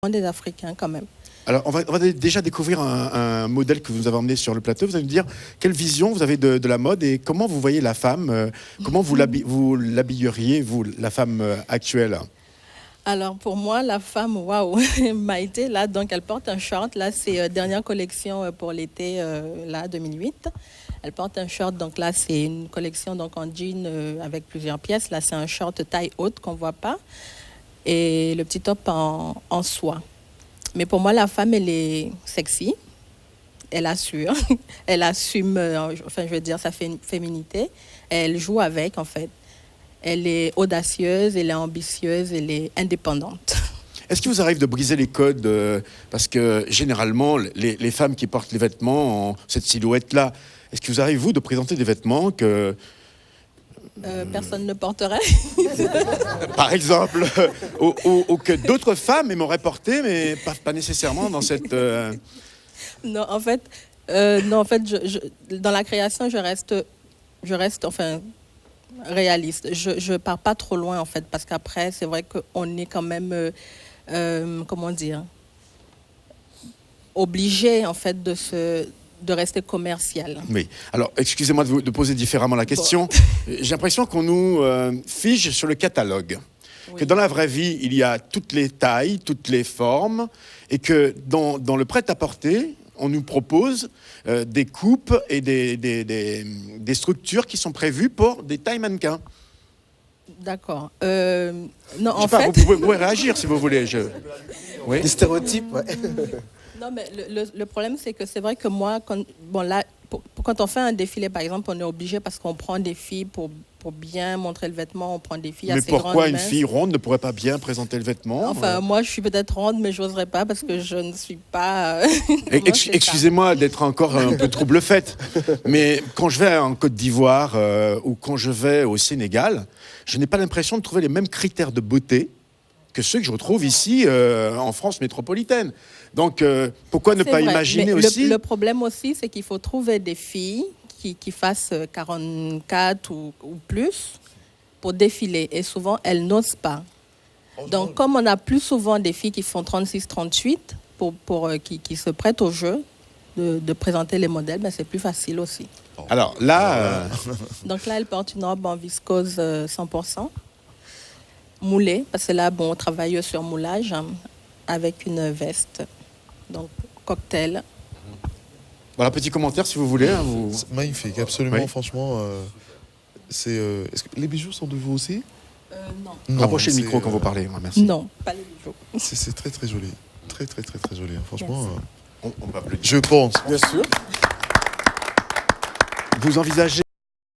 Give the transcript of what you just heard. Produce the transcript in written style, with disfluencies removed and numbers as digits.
des Africains quand même. Alors, on va déjà découvrir un modèle que vous avez emmené sur le plateau. Vous allez nous dire quelle vision vous avez de la mode et comment vous voyez la femme, comment vous l'habilleriez, vous, la femme actuelle? Alors pour moi, la femme, waouh, Maïté, là, donc elle porte un short. Là, c'est dernière collection pour l'été, là, 2008. Elle porte un short, donc là, c'est une collection donc en jean avec plusieurs pièces. Là, c'est un short taille haute qu'on voit pas. Et le petit top en soie. Mais pour moi, la femme, elle est sexy. Elle assure. Elle assume, enfin, je veux dire, sa féminité. Elle joue avec, en fait. Elle est audacieuse, elle est ambitieuse, elle est indépendante. Est-ce qu'il vous arrive de briser les codes parce que généralement, les femmes qui portent les vêtements en cette silhouette-là, est-ce qu'il vous arrive, vous, de présenter des vêtements que... Personne ne porterait. Par exemple, ou que d'autres femmes aimeraient porter, mais pas nécessairement dans cette... Non, en fait, dans la création, je reste enfin, réaliste. Je pars pas trop loin, en fait, parce qu'après, c'est vrai qu'on est quand même, comment dire, obligé, en fait, de rester commercial. Oui. Alors, excusez-moi de poser différemment la question. Bon. J'ai l'impression qu'on nous fige sur le catalogue. Oui. Que dans la vraie vie, il y a toutes les tailles, toutes les formes, et que dans le prêt-à-porter, on nous propose des coupes et des structures qui sont prévues pour des tailles mannequins. D'accord. Non, en fait... Vous pouvez réagir si vous voulez. Oui. Des stéréotypes, ouais. Non, mais le problème, c'est que c'est vrai que moi, quand on fait un défilé, par exemple, on est obligé parce qu'on prend des filles pour bien montrer le vêtement, on prend des filles assez grandes. Mais pourquoi une fille ronde ne pourrait pas bien présenter le vêtement? Enfin, moi, je suis peut-être ronde, mais je n'oserais pas parce que je ne suis pas... Excusez-moi d'être encore un peu trouble-faite, mais quand je vais en Côte d'Ivoire ou quand je vais au Sénégal, je n'ai pas l'impression de trouver les mêmes critères de beauté que ceux que je retrouve ici en France métropolitaine. Donc, pourquoi ne pas imaginer aussi... Le problème aussi, c'est qu'il faut trouver des filles qui fassent 44 ou plus pour défiler. Et souvent, elles n'osent pas. Donc, comme on a plus souvent des filles qui font 36-38, qui se prêtent au jeu de présenter les modèles, ben, c'est plus facile aussi. Alors là... Donc là, elle porte une robe en viscose 100%. Moulée, parce que là, bon, on travaille sur moulage avec une veste, donc cocktail. Voilà, petit commentaire si vous voulez. C'est magnifique, absolument, oui. Franchement. Est-ce que les bijoux sont de vous aussi? Non. Rapprochez le micro quand vous parlez, merci. Non, pas les bijoux. C'est très très joli, très joli. Franchement, on peut applaudir. Je pense. Bien sûr. Vous envisagez